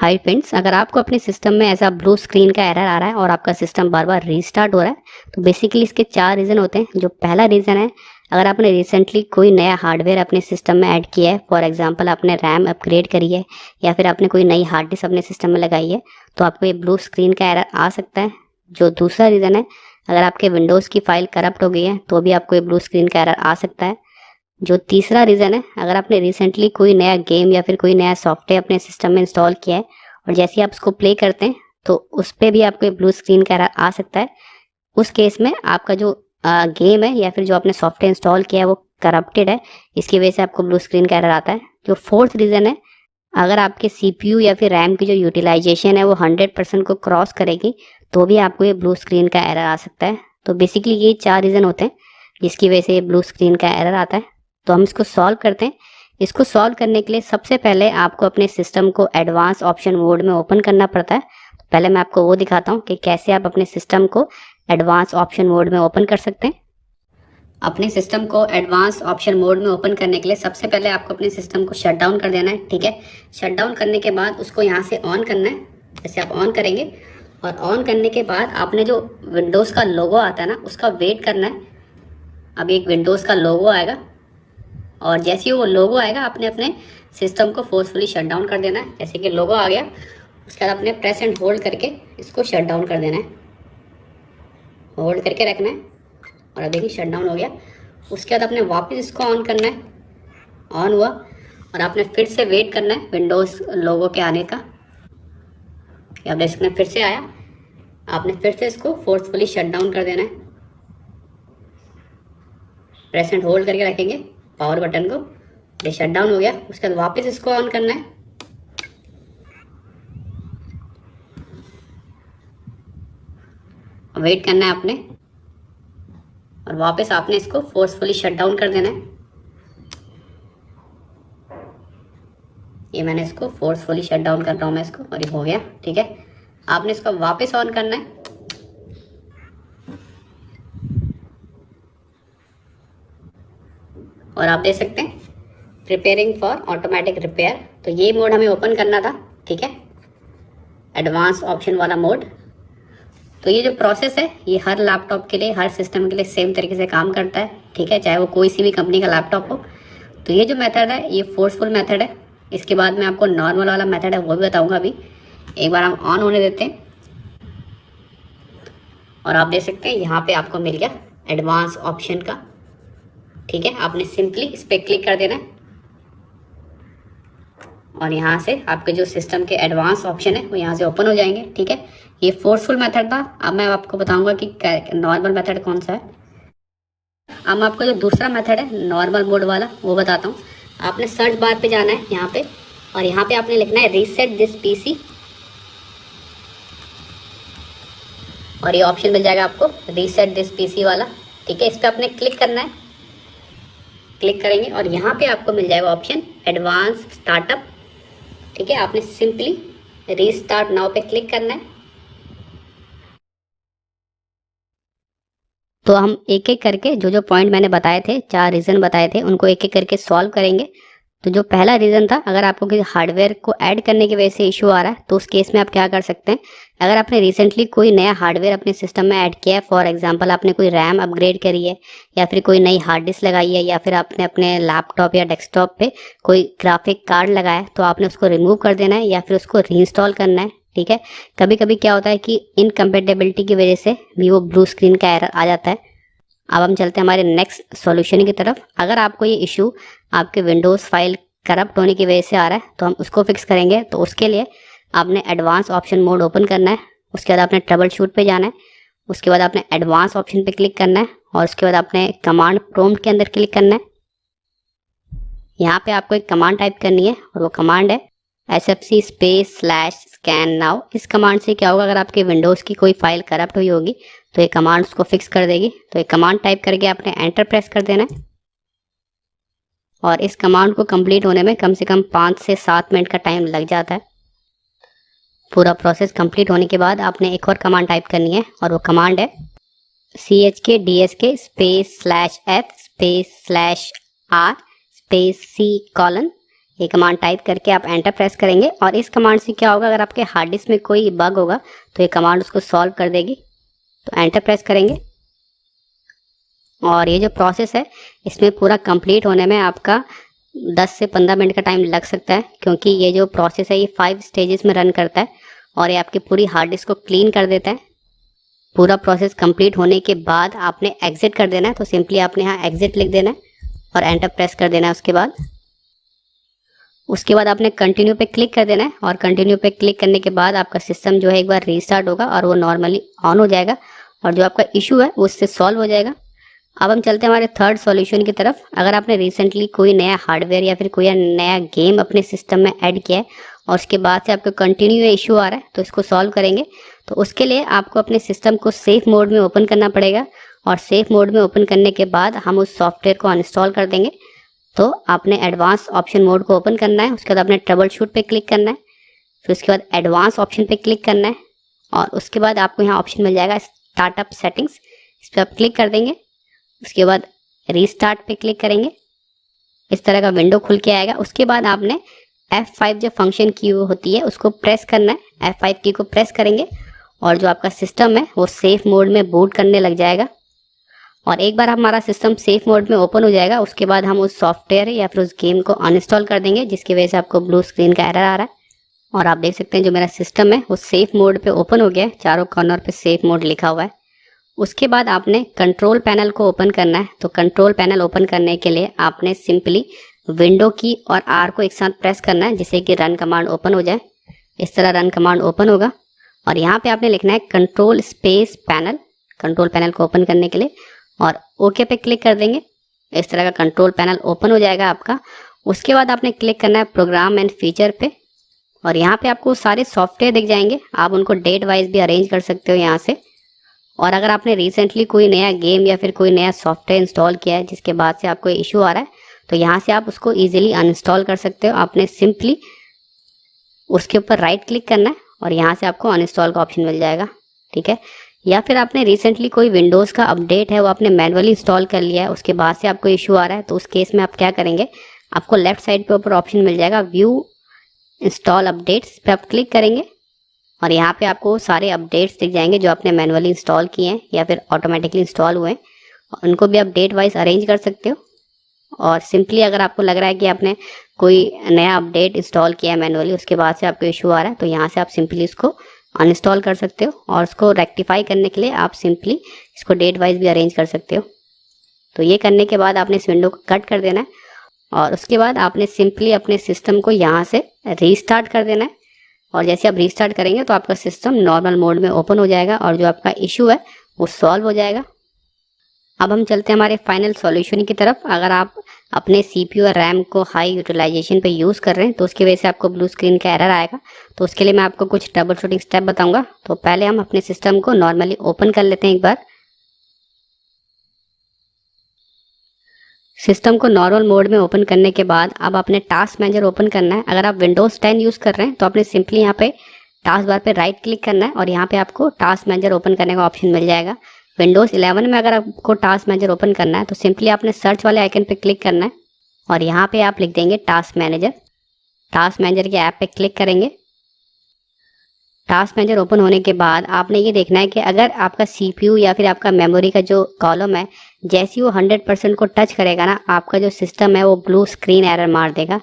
Hi friends, अगर आपको अपने सिस्टम में ऐसा ब्लू स्क्रीन का एरर आ रहा है और आपका सिस्टम बार बार रीस्टार्ट हो रहा है, तो बेसिकली इसके 4 रीज़न होते हैं। जो पहला रीज़न है, अगर आपने रिसेंटली कोई नया हार्डवेयर अपने सिस्टम में ऐड किया है, फॉर एग्जांपल आपने रैम अपग्रेड करी है या फिर आपने कोई नई हार्ड डिस्क अपने सिस्टम में लगाई है, तो आपको ये ब्लू स्क्रीन का एरर आ सकता है। जो दूसरा रीज़न है, अगर आपके विंडोज़ की फाइल करप्ट हो गई है तो भी आपको ये ब्लू स्क्रीन का एरर आ सकता है। जो तीसरा रीज़न है, अगर आपने रिसेंटली कोई नया गेम या फिर कोई नया सॉफ्टवेयर अपने सिस्टम में इंस्टॉल किया है और जैसे ही आप उसको प्ले करते हैं तो उस पर भी आपको ब्लू स्क्रीन का एरर आ सकता है। उस केस में आपका जो गेम है या फिर जो आपने सॉफ्टवेयर इंस्टॉल किया है वो करप्टेड है, इसकी वजह से आपको ब्लू स्क्रीन का एरर आता है। जो फोर्थ रीज़न है, अगर आपके सीपीयू या फिर रैम की जो यूटिलाइजेशन है वो 100% को क्रॉस करेगी तो भी आपको ये ब्लू स्क्रीन का एरर आ सकता है। तो बेसिकली ये 4 रीज़न होते हैं जिसकी वजह से ये ब्लू स्क्रीन का एरर आता है। तो हम इसको सॉल्व करते हैं। इसको सॉल्व करने के लिए सबसे पहले आपको अपने सिस्टम को एडवांस ऑप्शन मोड में ओपन करना पड़ता है। तो पहले मैं आपको वो दिखाता हूँ कि कैसे आप अपने सिस्टम को एडवांस ऑप्शन मोड में ओपन कर सकते हैं। अपने सिस्टम को एडवांस ऑप्शन मोड में ओपन करने के लिए सबसे पहले आपको अपने सिस्टम को शट डाउन कर देना है। ठीक है, शट डाउन करने के बाद उसको यहाँ से ऑन करना है। जैसे आप ऑन करेंगे और ऑन करने के बाद आपने जो विंडोज़ का लोगो आता है ना, उसका वेट करना है। अब एक विंडोज़ का लोगो आएगा और जैसे ही वो लोगो आएगा आपने अपने सिस्टम को फोर्सफुली शट डाउन कर देना है। जैसे कि लोगो आ गया, उसके बाद आपने प्रेस एंड होल्ड करके इसको शट डाउन कर देना है। होल्ड करके रखना है और अब देखिए शट डाउन हो गया। उसके बाद आपने वापस इसको ऑन करना है। ऑन हुआ और आपने फिर से वेट करना है विंडोज़ लोगो के आने का। अब इसमें फिर से आया, आपने फिर से इसको फोर्सफुली शट डाउन कर देना है। प्रेस एंड होल्ड करके रखेंगे पावर बटन को। ये शट डाउन हो गया, उसके बाद वापस इसको ऑन करना है। वेट करना है आपने और वापस आपने इसको फोर्सफुली शट डाउन कर देना है। ये मैंने इसको फोर्सफुली शट डाउन कर रहा हूँ मैं इसको, और ये हो गया। ठीक है, आपने इसको वापस ऑन करना है। और आप देख सकते हैं प्रिपेयरिंग फॉर ऑटोमेटिक रिपेयर। तो ये मोड हमें ओपन करना था। ठीक है, एडवांस ऑप्शन वाला मोड। तो ये जो प्रोसेस है ये हर लैपटॉप के लिए, हर सिस्टम के लिए सेम तरीके से काम करता है। ठीक है, चाहे वो कोई सी भी कंपनी का लैपटॉप हो। तो ये जो मेथड है ये फोर्सफुल मेथड है। इसके बाद मैं आपको नॉर्मल वाला मेथड है वो भी बताऊंगा। अभी एक बार हम ऑन होने देते हैं और आप देख सकते हैं यहाँ पे आपको मिल गया एडवांस ऑप्शन का। ठीक है, आपने सिंपली इस पर क्लिक कर देना है और यहाँ से आपके जो सिस्टम के एडवांस ऑप्शन है वो यहाँ से ओपन हो जाएंगे। ठीक है, ये फोर्सफुल मेथड था। अब मैं आपको बताऊंगा कि नॉर्मल मेथड कौन सा है। अब मैं आपको जो दूसरा मेथड है नॉर्मल मोड वाला वो बताता हूँ। आपने सर्च बार पे जाना है यहाँ पे और यहाँ पे आपने लिखना है रीसेट दिस पीसी और ये ऑप्शन मिल जाएगा आपको रीसेट दिस पीसी वाला। ठीक है, इस पर आपने क्लिक करना है। क्लिक करेंगे और यहाँ पे आपको मिल जाएगा ऑप्शन एडवांस स्टार्टअप। ठीक है, आपने सिंपली रीस्टार्ट नाउ पे क्लिक करना है। तो हम एक एक करके जो जो पॉइंट मैंने बताए थे, 4 रीज़न बताए थे, उनको एक एक करके सॉल्व करेंगे। तो जो पहला रीज़न था, अगर आपको किसी हार्डवेयर को ऐड करने की वजह से इशू आ रहा है तो उस केस में आप क्या कर सकते हैं। अगर आपने रिसेंटली कोई नया हार्डवेयर अपने सिस्टम में ऐड किया है, फॉर एग्जांपल आपने कोई रैम अपग्रेड करी है या फिर कोई नई हार्ड डिस्क लगाई है या फिर आपने अपने लैपटॉप या डेस्कटॉप पे कोई ग्राफिक कार्ड लगाया है, तो आपने उसको रिमूव कर देना है या फिर उसको रीइंस्टॉल करना है। ठीक है, कभी कभी क्या होता है कि इनकम्पेटेबिलिटी की वजह से भी वो ब्लू स्क्रीन का एरर आ जाता है। अब हम चलते हैं हमारे नेक्स्ट सॉल्यूशन की तरफ। अगर आपको ये इशू आपके विंडोज़ फाइल करप्ट होने की वजह से आ रहा है तो हम उसको फिक्स करेंगे। तो उसके लिए आपने एडवांस ऑप्शन मोड ओपन करना है। उसके बाद आपने ट्रबल शूट पे जाना है। उसके बाद आपने एडवांस ऑप्शन पे क्लिक करना है और उसके बाद आपने कमांड प्रॉम्प्ट के अंदर क्लिक करना है। यहाँ पे आपको एक कमांड टाइप करनी है और वो कमांड है sfc/scan now। इस कमांड से क्या होगा, अगर आपके विंडोज़ की कोई फाइल करप्ट हुई होगी तो ये कमांड उसको फिक्स कर देगी। तो ये कमांड टाइप करके आपने एंटर प्रेस कर देना है और इस कमांड को कंप्लीट होने में कम से कम 5 से 7 मिनट का टाइम लग जाता है। पूरा प्रोसेस कंप्लीट होने के बाद आपने एक और कमांड टाइप करनी है और वो कमांड है chkdsk/f/r/c:, ये कमांड टाइप करके आप एंटर प्रेस करेंगे और इस कमांड से क्या होगा, अगर आपके हार्ड डिस्क में कोई बग होगा तो ये कमांड उसको सॉल्व कर देगी। तो एंटर प्रेस करेंगे और ये जो प्रोसेस है इसमें पूरा कंप्लीट होने में आपका 10 से 15 मिनट का टाइम लग सकता है, क्योंकि ये जो प्रोसेस है ये 5 स्टेजेस में रन करता है और ये आपकी पूरी हार्ड डिस्क को क्लीन कर देता है। पूरा प्रोसेस कंप्लीट होने के बाद आपने एग्जिट कर देना है, तो सिंपली आपने यहाँ एग्जिट लिख देना है और एंटर प्रेस कर देना है। उसके बाद आपने कंटिन्यू पे क्लिक कर देना है और कंटिन्यू पे क्लिक करने के बाद आपका सिस्टम जो है एक बार रीस्टार्ट होगा और वो नॉर्मली ऑन हो जाएगा और जो आपका इशू है वो उससे सॉल्व हो जाएगा। अब हम चलते हैं हमारे थर्ड सॉल्यूशन की तरफ। अगर आपने रिसेंटली कोई नया हार्डवेयर या फिर कोई नया गेम अपने सिस्टम में ऐड किया है और उसके बाद से आपको कंटिन्यू इशू आ रहा है, तो इसको सॉल्व करेंगे। तो उसके लिए आपको अपने सिस्टम को सेफ मोड में ओपन करना पड़ेगा और सेफ मोड में ओपन करने के बाद हम उस सॉफ्टवेयर को अनइंस्टॉल कर देंगे। तो आपने एडवांस ऑप्शन मोड को ओपन करना है, उसके बाद आपने ट्रबल शूट पे क्लिक करना है, फिर उसके बाद एडवांस ऑप्शन पे क्लिक करना है और उसके बाद आपको यहाँ ऑप्शन मिल जाएगा स्टार्टअप सेटिंग्स, इस पर आप क्लिक कर देंगे। उसके बाद रीस्टार्ट पे क्लिक करेंगे, इस तरह का विंडो खुल के आएगा। उसके बाद आपने F5 जो फंक्शन की होती है उसको प्रेस करना है। F5 की को प्रेस करेंगे और जो आपका सिस्टम है वो सेफ मोड में बूट करने लग जाएगा। और एक बार हमारा सिस्टम सेफ मोड में ओपन हो जाएगा उसके बाद हम उस सॉफ्टवेयर या फिर उस गेम को अनइंस्टॉल कर देंगे, जिसकी वजह से आपको ब्लू स्क्रीन का एरर आ रहा है। और आप देख सकते हैं जो मेरा सिस्टम है वो सेफ मोड पे ओपन हो गया है, चारों कॉर्नर पे सेफ मोड लिखा हुआ है। उसके बाद आपने कंट्रोल पैनल को ओपन करना है। तो कंट्रोल पैनल ओपन करने के लिए आपने सिंपली विंडो की और आर को एक साथ प्रेस करना है, जिससे कि रन कमांड ओपन हो जाए। इस तरह रन कमांड ओपन होगा और यहाँ पे आपने लिखना है control space panel, control panel को ओपन करने के लिए, और ओके पे क्लिक कर देंगे। इस तरह का कंट्रोल पैनल ओपन हो जाएगा आपका। उसके बाद आपने क्लिक करना है प्रोग्राम एंड फीचर पे और यहाँ पे आपको सारे सॉफ्टवेयर दिख जाएंगे, आप उनको डेट वाइज भी अरेंज कर सकते हो यहाँ से। और अगर आपने रिसेंटली कोई नया गेम या फिर कोई नया सॉफ्टवेयर इंस्टॉल किया है जिसके बाद से आपको इशू आ रहा है, तो यहाँ से आप उसको इजीली अनइंस्टॉल कर सकते हो। आपने सिंपली उसके ऊपर राइट क्लिक करना है और यहाँ से आपको अनइंस्टॉल का ऑप्शन मिल जाएगा, ठीक है। या फिर आपने रिसेंटली कोई विंडोज़ का अपडेट है वो आपने मैनुअली इंस्टॉल कर लिया है, उसके बाद से आपको इशू आ रहा है, तो उस केस में आप क्या करेंगे, आपको लेफ्ट साइड पे ऊपर ऑप्शन मिल जाएगा व्यू इंस्टॉल अपडेट्स पे आप क्लिक करेंगे और यहाँ पे आपको सारे अपडेट्स दिख जाएंगे जो आपने मैनुअली इंस्टॉल किए हैं या फिर ऑटोमेटिकली इंस्टॉल हुए हैं, उनको भी आप डेट वाइज अरेंज कर सकते हो। और सिंपली अगर आपको लग रहा है कि आपने कोई नया अपडेट इंस्टॉल किया है मैनुअली, उसके बाद से आपको इशू आ रहा है, तो यहाँ से आप सिंपली इसको अनइंस्टॉल कर सकते हो और उसको रेक्टिफाई करने के लिए आप सिंपली इसको डेट वाइज भी अरेंज कर सकते हो। तो ये करने के बाद आपने इस विंडो को कट कर देना है और उसके बाद आपने सिंपली अपने सिस्टम को यहाँ से रीस्टार्ट कर देना है और जैसे आप रीस्टार्ट करेंगे तो आपका सिस्टम नॉर्मल मोड में ओपन हो जाएगा और जो आपका इशू है वो सॉल्व हो जाएगा। अब हम चलते हैं हमारे फाइनल सॉल्यूशन की तरफ। अगर आप अपने CPU और RAM को हाई यूटिलाइजेशन पे यूज़ कर रहे हैं तो उसकी वजह से आपको ब्लू स्क्रीन का एरर आएगा। तो उसके लिए मैं आपको कुछ ट्रबल शूटिंग स्टेप बताऊंगा। तो पहले हम अपने सिस्टम को नॉर्मली ओपन कर लेते हैं। एक बार सिस्टम को नॉर्मल मोड में ओपन करने के बाद अब आपने टास्क मैनेजर ओपन करना है। अगर आप विंडोज़ 10 यूज़ कर रहे हैं तो आपने सिंपली यहाँ पे टास्क बार पे राइट क्लिक करना है और यहाँ पे आपको टास्क मैनेजर ओपन करने का ऑप्शन मिल जाएगा। विंडोज़ 11 में अगर आपको टास्क मैनेजर ओपन करना है तो सिंपली आपने सर्च वाले आइकन पे क्लिक करना है और यहाँ पे आप लिख देंगे टास्क मैनेजर। टास्क मैनेजर के ऐप पे क्लिक करेंगे। टास्क मैनेजर ओपन होने के बाद आपने ये देखना है कि अगर आपका CPU या फिर आपका मेमोरी का जो कॉलम है जैसे ही वो 100% को टच करेगा ना, आपका जो सिस्टम है वो ब्लू स्क्रीन एरर मार देगा।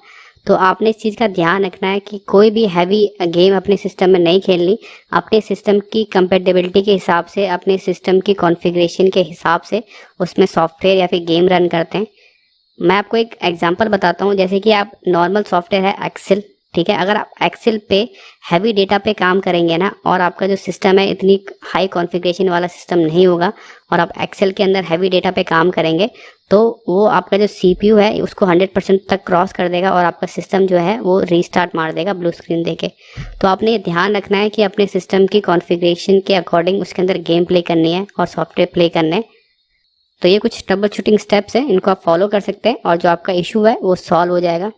तो आपने इस चीज़ का ध्यान रखना है कि कोई भी हैवी गेम अपने सिस्टम में नहीं खेलनी। अपने सिस्टम की कंपेटेबिलिटी के हिसाब से, अपने सिस्टम की कॉन्फ़िगरेशन के हिसाब से उसमें सॉफ्टवेयर या फिर गेम रन करते हैं। मैं आपको एक एग्जांपल बताता हूँ। जैसे कि आप नॉर्मल सॉफ्टवेयर है एक्सेल, ठीक है। अगर आप एक्सेल पे हैवी डेटा पे काम करेंगे ना और आपका जो सिस्टम है इतनी हाई कॉन्फ़िगरेशन वाला सिस्टम नहीं होगा और आप एक्सेल के अंदर हैवी डेटा पे काम करेंगे तो वो आपका जो CPU है उसको 100% तक क्रॉस कर देगा और आपका सिस्टम जो है वो रीस्टार्ट मार देगा ब्लू स्क्रीन देके। तो आपने ये ध्यान रखना है कि अपने सिस्टम की कॉन्फ़िगरेशन के अकॉर्डिंग उसके अंदर गेम प्ले करनी है और सॉफ्टवेयर प्ले करने हैं। तो ये कुछ ट्रबल शूटिंग स्टेप्स हैं, इनको आप फॉलो कर सकते हैं और जो आपका इशू है वो सॉल्व हो जाएगा।